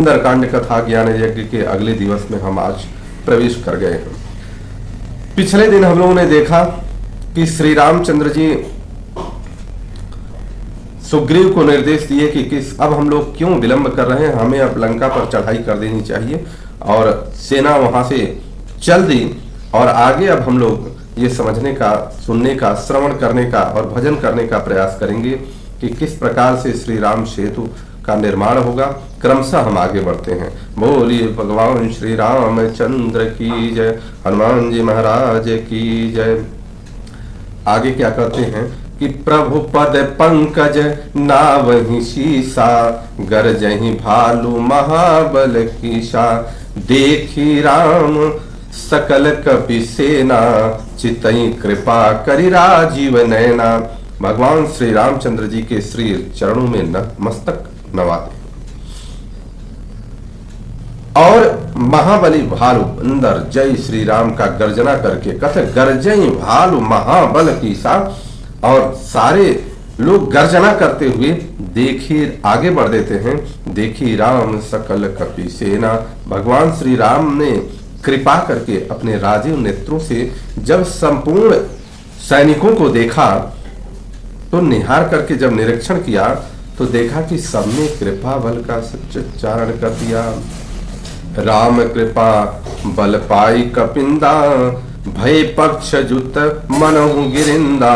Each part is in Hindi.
सुंदरकांड कथा ज्ञान यज्ञ के अगले दिवस में हम आज प्रवेश कर गए हैं। पिछले दिन हम लोगों ने देखा कि श्री रामचंद्र जी सुग्रीव को निर्देश दिए कि अब हम लोग क्यों विलंब कर रहे हैं, हमें अब लंका पर चढ़ाई कर देनी चाहिए। और सेना वहां से चल दी और आगे अब हम लोग ये समझने का, सुनने का, श्रवण करने का और भजन करने का प्रयास करेंगे कि किस प्रकार से श्री राम सेतु का निर्माण होगा। क्रमशः हम आगे बढ़ते हैं। बोलिए भगवान श्री रामचंद्र की जय, हनुमान जी महाराज की जय। आगे क्या कहते हैं कि प्रभु पद पंकज नावहि शीसा, गरजहि भालु महाबल कीसा, देखी राम सकल कपि सेना, चितई कृपा करि राजीव नैना। भगवान श्री रामचंद्र जी के श्री चरणों में मस्तक नवाते और महाबली भालु अंदर जय श्री राम का गर्जना करके कहते गरजई भालु महाबल कीसा, और सारे लोग गर्जना करते हुए देखिए आगे बढ़ देते हैं। देखी राम सकल कपि सेना, भगवान श्री राम ने कृपा करके अपने राजीव नेत्रों से जब संपूर्ण सैनिकों को देखा तो निहार करके जब निरीक्षण किया तो देखा कि सबने कृपा बल का सच्चारण कर दिया। राम कृपा बल पाई कपिंदा, भय पक्ष जुत मनहु गिरिंदा,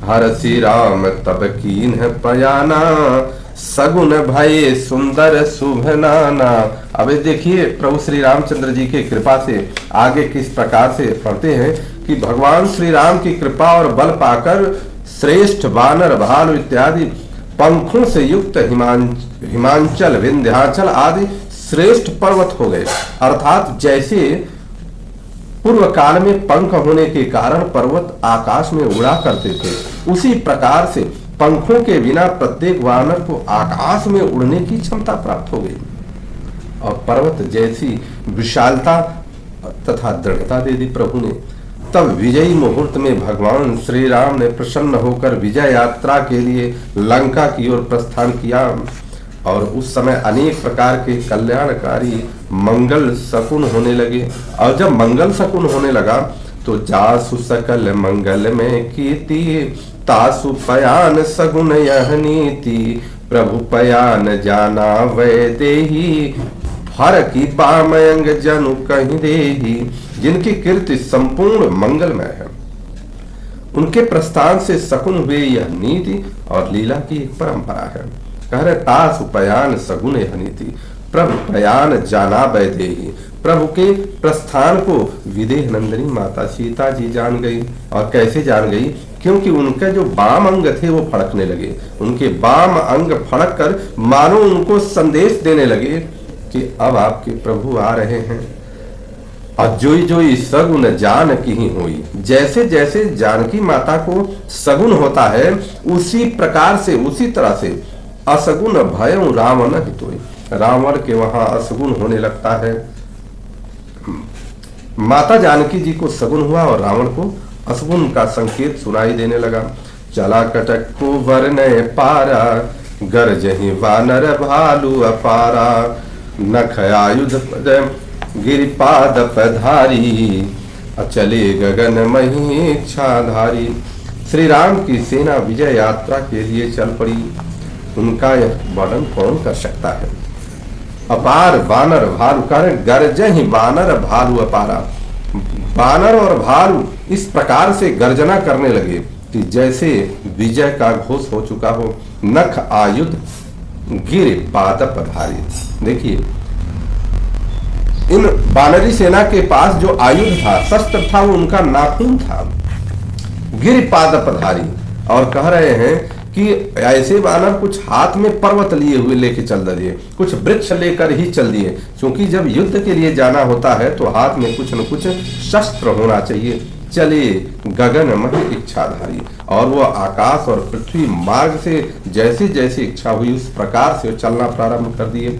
हरसि राम तब कीन पयाना, सगुन भय सुंदर शुभ नाना। अब देखिए प्रभु श्री रामचंद्र जी के कृपा से आगे किस प्रकार से पढ़ते हैं कि भगवान श्री राम की कृपा और बल पाकर श्रेष्ठ वानर भालु इत्यादि पंखों से युक्त हिमांचल विंध्याचल आदि श्रेष्ठ पर्वत हो गए। अर्थात जैसे पूर्व काल में पंख होने के कारण पर्वत आकाश में उड़ा करते थे, उसी प्रकार से पंखों के बिना प्रत्येक वानर को आकाश में उड़ने की क्षमता प्राप्त हो गई और पर्वत जैसी विशालता तथा दृढ़ता दे दी प्रभु ने। तब विजयी मुहूर्त में भगवान श्री राम ने प्रसन्न होकर विजय यात्रा के लिए लंका की ओर प्रस्थान किया और उस समय अनेक प्रकार के कल्याणकारी मंगल शकुन होने लगे। और जब मंगल शकुन होने लगा तो जासु सकल मंगल में कीर्ति, तासु पयान सगुन यह नीति, प्रभु पयान जाना वैदेही, हर की बामयंग जनु कहीं देही। जिनकी कीर्ति संपूर्ण मंगलमय है, उनके प्रस्थान से शकुन हुए यह नीति और लीला की एक परंपरा है। कह रहे तासु पयान सगुन यह नीति, प्रभु पयान जाना वैदेही। प्रभु के प्रस्थान को विदेह नंदिनी माता सीता जी जान गई। और कैसे जान गई? क्योंकि उनके जो वाम अंग थे वो फड़कने लगे। उनके वाम अंग फड़क कर मानो उनको संदेश देने लगे कि अब आपके प्रभु आ रहे हैं। और जोई जोई सगुन जान की ही हुई, जैसे जैसे जानकी माता को सगुन होता है उसी प्रकार से, उसी तरह से असगुन भयं रावण हितोई, रावण के वहां असगुन होने लगता है। माता जानकी जी को सगुन हुआ और रावण को असगुन का संकेत सुनाई देने लगा। चला कटक को वर्णय पारा, गरजहि वानर भालु अपारा, नख आयुध पद गिरिपाद पधारी, अचले गगन मही इच्छाधारी। श्री राम की सेना विजय यात्रा के लिए चल पड़ी। उनका यह वर्णन कौन कर सकता है? अपार वानर भालु, कारण गरजहि वानर भालु अपारा। वानर और भालु इस प्रकार से गर्जना करने लगे कि जैसे विजय का घोष हो चुका हो। नख आयुध गिर पाद पधारी। देखिए इन वानरी सेना के पास जो आयुध था, शस्त्र था, वो उनका नाखून था। गिर पाद पधारी। और कह रहे हैं कि ऐसे वानर कुछ हाथ में पर्वत लिए हुए लेके चल दिए, कुछ वृक्ष लेकर ही चल दिए, क्योंकि जब युद्ध के लिए जाना होता है तो हाथ में कुछ न कुछ शस्त्र होना चाहिए। चले गगन मह इच्छाधारी, और वो आकाश और पृथ्वी मार्ग से जैसे जैसे इच्छा हुई उस प्रकार से चलना प्रारंभ कर दिए।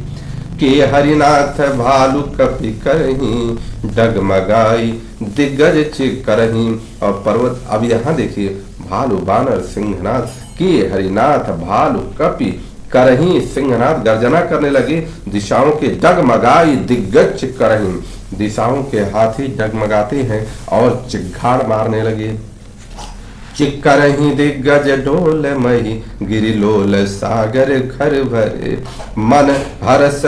के हरिनाथ भालु कपि करही, डगमगाई दिग्गज चिर करही। और पर्वत, अब यहाँ देखिए भालु बानर सिंहनाथ के हरिनाथ भालु कपि करहीं सिंहनाद गर्जना करने लगे। दिशाओं के डगमगाई दिग्गज करहीं, दिशाओं के हाथी डगमगाते हैं और चिघाड़ मारने लगे। चिक्करहीं दिग्गज डोल मही, गिरिलोल सागर घर भरे, मन हरस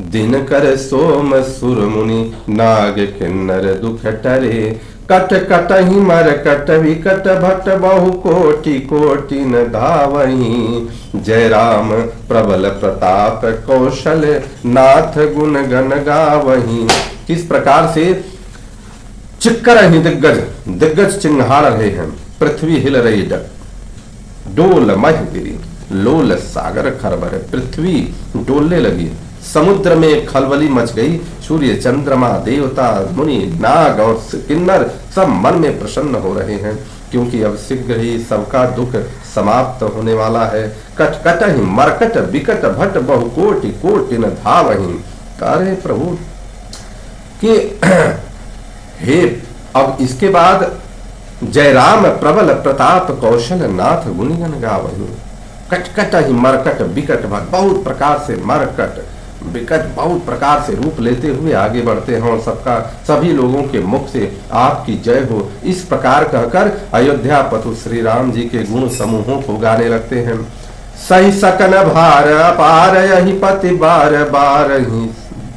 दिन कर सोम सुर मुनि, नाग किन्नर दुख टरे। कट कटहि मर कट विकट भट, बहु कोटि कोटि न धावहीं, जय राम प्रबल प्रताप कौशल, नाथ गुण गण गावहीं। किस प्रकार से चिक्करहीं दिग्गज चिंगाड़ रहे हैं, पृथ्वी हिल रही, डोल मह गिरी, लोल सागर खरबर, पृथ्वी डोलने लगी, समुद्र में खलबली मच गई। सूर्य चंद्रमा देवता मुनि नाग और किन्नर सब मन में प्रसन्न हो रहे हैं, क्योंकि अब शीघ्र ही सबका दुख समाप्त होने वाला है। कट कटहि मरकट विकट भट, बहु कोटि कोटि न धावहीं। अरे प्रभु कि हे, अब इसके बाद जय राम प्रबल प्रताप कौशल, नाथ गुणगन गावहीं। कटकट ही मरकट विकट भट, बहुत प्रकार से मरकट विकट बहुत प्रकार से रूप लेते हुए आगे बढ़ते हैं और सभी लोगों के मुख से आपकी जय हो, इस प्रकार कहकर अयोध्या पतु श्री राम जी के गुण समूहों को गाने लगते हैं। सही सकन भार अपार, यही पति बार बार ही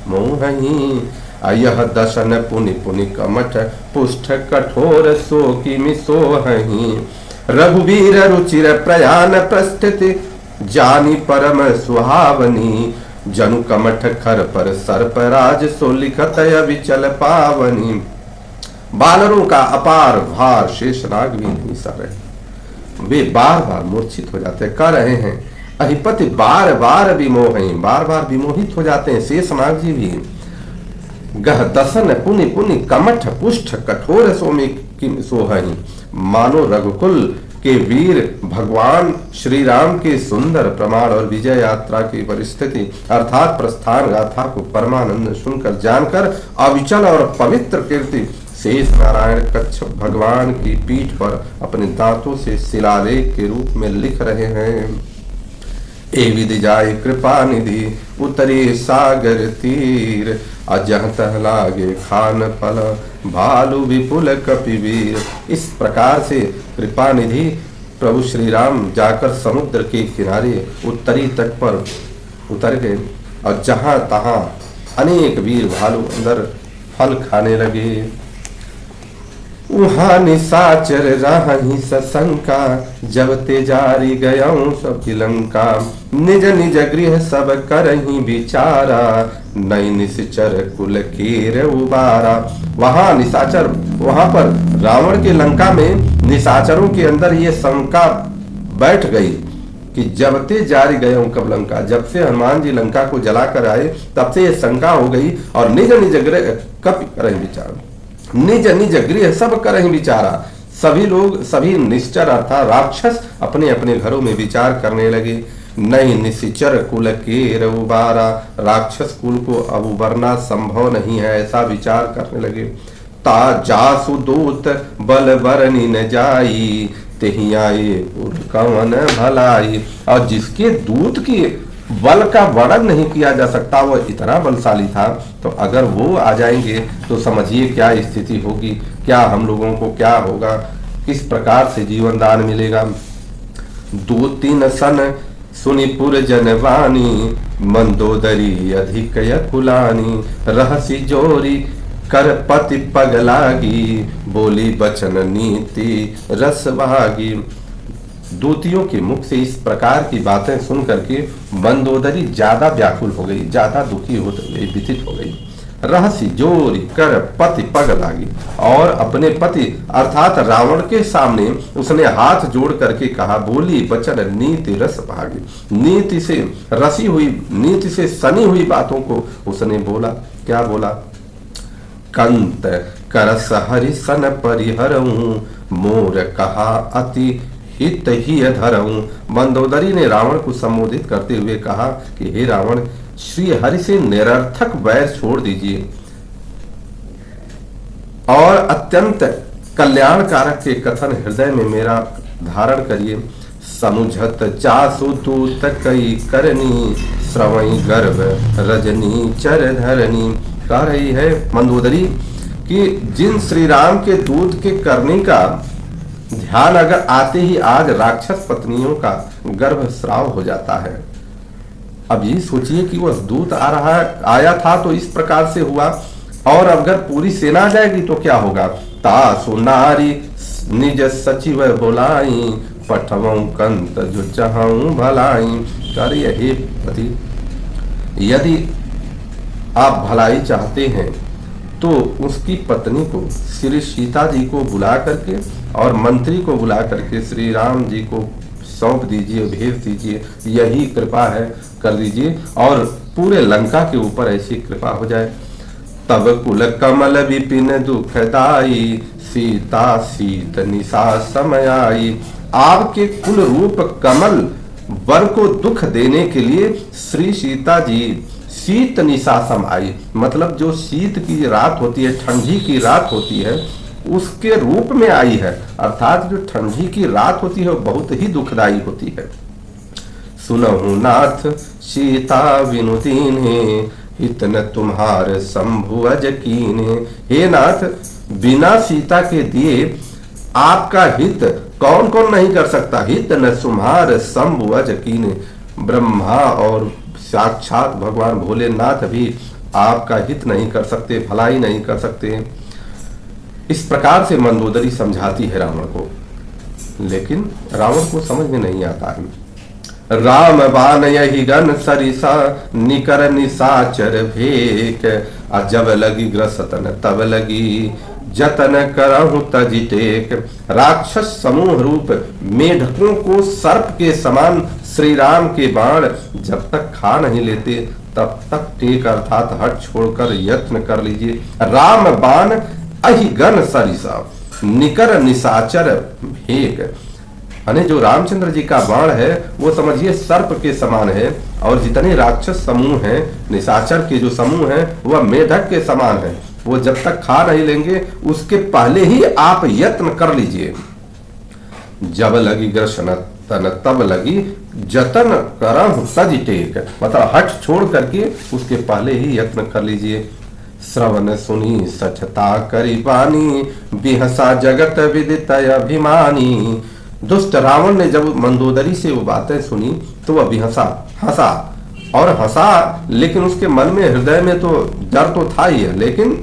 मोहही, यह दशन पुनि पुनि कमठ, पुष्ठ कठोर सो किमि सोहहि। रघुवीर रुचिर प्रयाण प्रस्थिति, जानी परम सुहावनी, जनु कमठ खर पर सर्प राज, सो लिखत विचल पावनी। बानरों का अपार भार शेषनाग भी नहीं सह रहे, वे बार बार मूर्छित हो जाते, कह रहे हैं अधिपति बार बार विमोहहि, बार बार विमोहित हो जाते हैं शेषनाग जी भी। गह दसन पुनि पुनि कमठ, पुष्ठ कठोर सोमि किम सोहहि, मानो रघुकुल के वीर भगवान श्री राम के सुंदर प्रमाण और विजय यात्रा की परिस्थिति अर्थात प्रस्थान गाथा को परमानंद सुनकर जानकर अविचल और पवित्र कीर्ति शेष नारायण कच्छप भगवान की पीठ पर अपने दांतों से शिलालेख के रूप में लिख रहे हैं। ए विधि जाय कृपा निधि, उतरे सागर तीर, अजह तह लागे खान फल, भालु विपुल कपिवीर। इस प्रकार से कृपा निधि प्रभु श्री राम जाकर समुद्र के किनारे उत्तरी तट पर उतर गए और जहां तहां अनेक वीर भालू अंदर फल खाने लगे। वहां निशाचर राही सशंका, जब तेजारी गयऊं सब लंका, निज निज गृह सब करही विचारा, नई निश्चर कुल कीर उबारा। वहां निशाचर, वहां पर रावण के लंका में निशाचरों के अंदर ये शंका बैठ गई कि जब ते जारी गए कब लंका, जब से हनुमान जी लंका को जलाकर आए तब से ये शंका हो गई। और निज निज गृह कब करही विचार, निज निज गृह सब करही विचारा, सभी लोग सभी निश्चर अर्थात राक्षस अपने अपने घरों में विचार करने लगे। नहीं निशिचर कुल के उबारा, राक्षस कुल को अब उबरना संभव नहीं है ऐसा विचार करने लगे। ता जासु दूत बल बरनी न जाई, तेहि आए कवन भलाई। और जिसके दूत की बल का वर्णन नहीं किया जा सकता, वो इतना बलशाली था, तो अगर वो आ जाएंगे तो समझिए क्या स्थिति होगी, क्या हम लोगों को क्या होगा, किस प्रकार से जीवन दान मिलेगा। दो तीन सन सुनिपुर जनवानी, मंदोदरी अधिक यकुलानी, रहसी जोरी कर पति पग लागी, बोली बचन नीति रसभागी। दूतियों के मुख से इस प्रकार की बातें सुन करके मंदोदरी ज्यादा व्याकुल हो गई, ज्यादा दुखी हो गई, व्यथित हो गई। रहसी जोरी कर पति पग लागी, और अपने पति अर्थात रावण के सामने उसने हाथ जोड़ करके कहा, बोली बचन नीति रस भागी। नीति से रसी हुई, नीति से सनी हुई बातों को उसने बोला। क्या बोला? कंत करस हरि सन परिहरऊं, मोर कहा अति हित ही धरऊं। मंदोदरी ने रावण को संबोधित करते हुए कहा कि हे रावण, श्री हरि से निरर्थक वैर छोड़ दीजिए और अत्यंत कल्याणकारक के कथन हृदय में मेरा धारण करिए। समुझत जासु दूत कई करनी, श्रवई गर्भ रजनी चर धरनी। कह रही है मंदोदरी कि जिन श्री राम के दूत के करने का ध्यान अगर आते ही आज राक्षस पत्नियों का गर्भ स्राव हो जाता है। अब ये सोचिए कि वह दूत आया था तो इस प्रकार से हुआ, और अगर पूरी सेना आ जाएगी तो क्या होगा। तासु नारी निज सचिव बोलाई, पठवों कंत जो चाहूं भलाई। कर हे पति, यदि आप भलाई चाहते हैं तो उसकी पत्नी को श्री सीता जी को बुला करके और मंत्री को बुला करके श्री राम जी को सौंप दीजिए, भेज दीजिए, यही कृपा है, कर दीजिए और पूरे लंका के ऊपर ऐसी कृपा हो जाए। तब कुल कमल विपिन दुखदाई, सीता सीत निशा समयाई। आपके कुल रूप कमल वर को दुख देने के लिए श्री सीता जी शीत निशा समाई, मतलब जो शीत की रात होती है, ठंडी की रात होती है, उसके रूप में आई है। अर्थात जो ठंडी की रात होती है वो बहुत ही दुखदाई होती है। सुनहु नाथ सीता विनुदीन है, इतन तुम्हार शंभु अज कीने। हे नाथ, बिना सीता के दिए आपका हित कौन कौन नहीं कर सकता। हित न तुम्हार शंभु अज कीने। ब्रह्मा और साक्षात भगवान भोलेनाथ भी आपका हित नहीं कर सकते, भलाई नहीं कर सकते। इस प्रकार से मंदोदरी समझाती है रावण को, लेकिन रावण को समझ में नहीं आता है। राम बान यही गन सरिसा, निकर निशाचर भेक। जब लगी ग्रसतन तब लगी, जतन करहु तज टेक। राक्षस समूह रूप मेढकों को सर्प के समान श्री राम के बाण जब तक खा नहीं लेते तब तक टेक अर्थात हट छोड़कर यत्न कर लीजिए। राम बाण अहि गन सरिसा, निकर निशाचर भेक। यानी जो रामचंद्र जी का बाण है वो समझिए सर्प के समान है, और जितने राक्षस समूह हैं, निशाचर के जो समूह हैं, वह मेढक के समान है। वो जब तक खा नहीं लेंगे उसके पहले ही आप यत्न कर लीजिए। जब लगी ग्रसन तन तब लगी, जतन करहु तज टेक, मतलब हट छोड़ करके उसके पहले ही यत्न कर लीजिए। श्रवण सुनी सचता करी बानी, बिहसा जगत विदित अभिमानी। दुष्ट रावण ने जब मंदोदरी से वो बातें सुनी तो वह भी हंसा और हंसा, लेकिन उसके मन में, हृदय में तो डर तो था ही है, लेकिन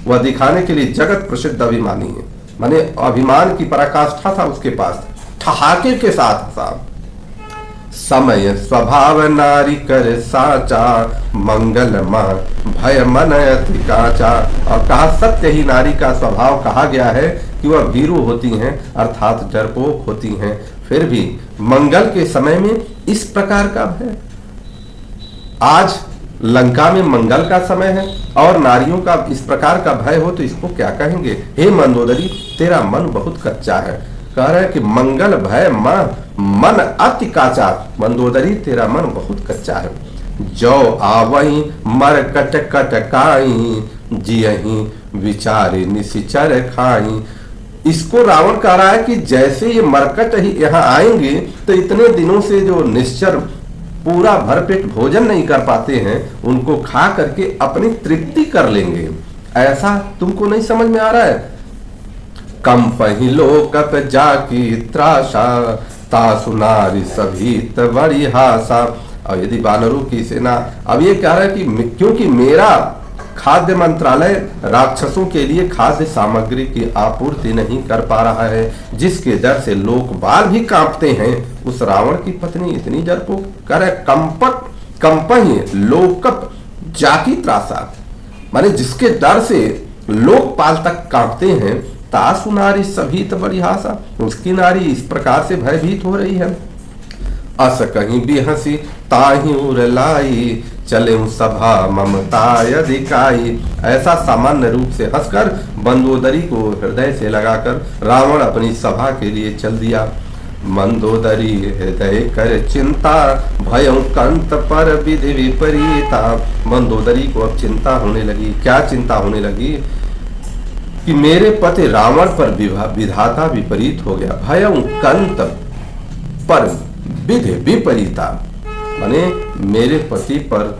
वह दिखाने के लिए जगत प्रसिद्ध अभिमानी है, माने अभिमान की पराकाष्ठा था उसके पास, ठहाके के साथ हंसा। समय स्वभाव नारी कर साचा, मंगल भय मन अति काचा। और कहा सत्य ही नारी का स्वभाव कहा गया है कि वह भीरू होती हैं, अर्थात डरपोक होती हैं, फिर भी मंगल के समय में इस प्रकार का भय। आज लंका में मंगल का समय है और नारियों का इस प्रकार का भय हो तो इसको क्या कहेंगे। हे मंदोदरी, तेरा मन बहुत कच्चा है। कह रहे हैं कि मंगल भय मन अति काचा। मंदोदरी, तेरा मन बहुत कच्चा है। जो आवई मर कट कटकाई, जियहि विचारे निशिचर खाई। इसको रावण कह रहा है कि जैसे ये मरकट ही यहाँ आएंगे तो इतने दिनों से जो निश्चर पूरा भरपेट भोजन नहीं कर पाते हैं, उनको खा करके अपनी तृप्ति कर लेंगे। ऐसा तुमको नहीं समझ में आ रहा है। कम पहिलो कप जाकी त्रासा, तासु नारी सभी बड़ी हासा। और यदि वानरों की सेना, अब ये कह रहा है कि क्योंकि मेरा खाद्य मंत्रालय राक्षसों के लिए खाद्य सामग्री की आपूर्ति नहीं कर पा रहा है, जिसके डर से लोग बाल भी कांपते हैं, उस रावण की पत्नी इतनी डरपोक। करे कंपही लोकप जाकी त्रासा, माने जिसके डर से लोकपाल तक कांपते हैं। तासु नारी सभी बड़ी हासा, उसकी नारी इस प्रकार से भयभीत हो रही है। अस कहीं भी हंसी ताही उर लाई, चले सभा ममता अधिकाई। ऐसा सामान्य रूप से हंसकर मंदोदरी को हृदय से लगाकर रावण अपनी सभा के लिए चल दिया। मंदोदरी हृदय कर चिंता, भयं कंत पर विधि विपरीता। मंदोदरी को अब चिंता होने लगी। क्या चिंता होने लगी कि मेरे पति रावण पर विधाता विपरीत हो गया। भयं कंत पर विधि विपरीता, माने मेरे पति पर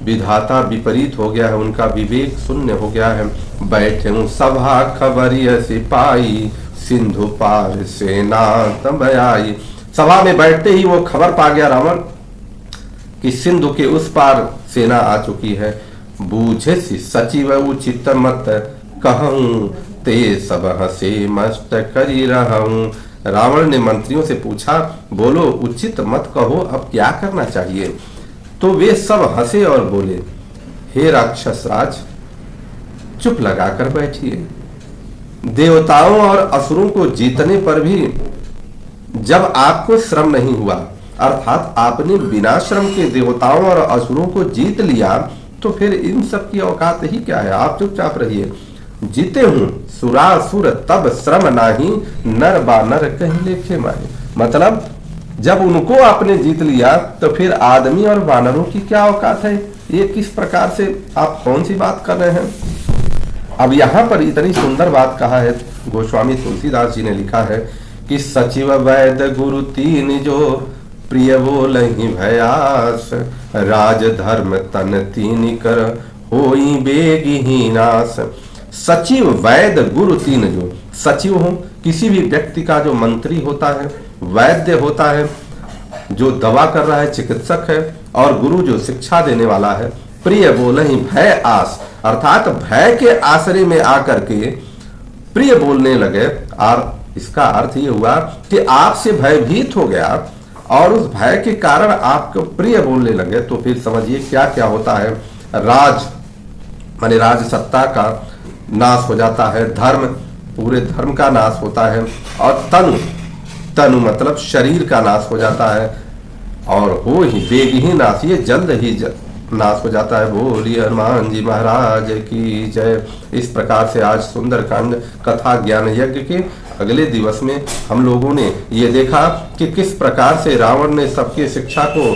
विधाता विपरीत हो गया है, उनका विवेक शून्य हो गया है। बैठे हूँ सभा खबरिय सिपाही, सिंधु पार सेना तब आई। सभा में बैठते ही वो खबर पा गया रावण कि सिंधु के उस पार सेना आ चुकी है। बूझे सी सचिव उचित मत कहूं, ते सब हंसे मस्त करी रहूं। रावण ने मंत्रियों से पूछा, बोलो उचित मत कहो, अब क्या करना चाहिए। तो वे सब हंसे और बोले, हे राक्षस राज, चुप लगाकर बैठिए। देवताओं और असुरों को जीतने पर भी जब आपको श्रम नहीं हुआ, अर्थात आपने बिना श्रम के देवताओं और असुरों को जीत लिया, तो फिर इन सब की औकात ही क्या है। आप चुपचाप रहिए। जीते हूं सुरासुर तब श्रम नाही, नर बानर कहीं लेखे माही। मतलब जब उनको आपने जीत लिया तो फिर आदमी और वानरों की क्या औकात है। ये किस प्रकार से आप कौन सी बात कर रहे हैं। अब यहाँ पर इतनी सुंदर बात कहा है, गोस्वामी तुलसीदास जी ने लिखा है कि सचिव वैद्य गुरु तीन जो, प्रिय बोलहि भयास। राज धर्म तन तीन कर, होई बेगी नाश। सचिव वैद्य गुरु तीन जो, सचिव हो किसी भी व्यक्ति का जो मंत्री होता है, वैद्य होता है जो दवा कर रहा है, चिकित्सक है, और गुरु जो शिक्षा देने वाला है। प्रिय बोलहि भय आस, अर्थात भय के आश्रय में आकर के प्रिय बोलने लगे। और इसका अर्थ ये हुआ कि आपसे भयभीत हो गया और उस भय के कारण आपको प्रिय बोलने लगे। तो फिर समझिए क्या क्या होता है। राज माने राज सत्ता का नाश हो जाता है, धर्म पूरे धर्म का नाश होता है, और तनु मतलब शरीर का नाश हो जाता है, और हो ही वेग ही नाश, ये जल्द ही नाश हो जाता है। बोलिए हनुमान जी महाराज की जय। इस प्रकार से आज सुंदरकांड कथा ज्ञान यज्ञ के अगले दिवस में हम लोगों ने ये देखा कि किस प्रकार से रावण ने सबके शिक्षा को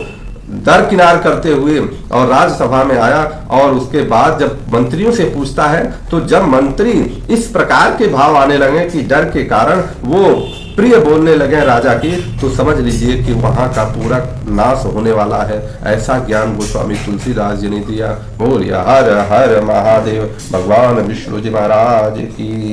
दरकिनार करते हुए और राज्यसभा में आया, और उसके बाद जब मंत्रियों से पूछता है तो जब मंत्री इस प्रकार के भाव आने लगे कि डर के कारण वो प्रिय बोलने लगे राजा की, तो समझ लीजिए कि वहां का पूरा नाश होने वाला है। ऐसा ज्ञान गोस्वामी तुलसीदास जी ने दिया। बोलिए हर हर महादेव, भगवान विष्णु जी महाराज की।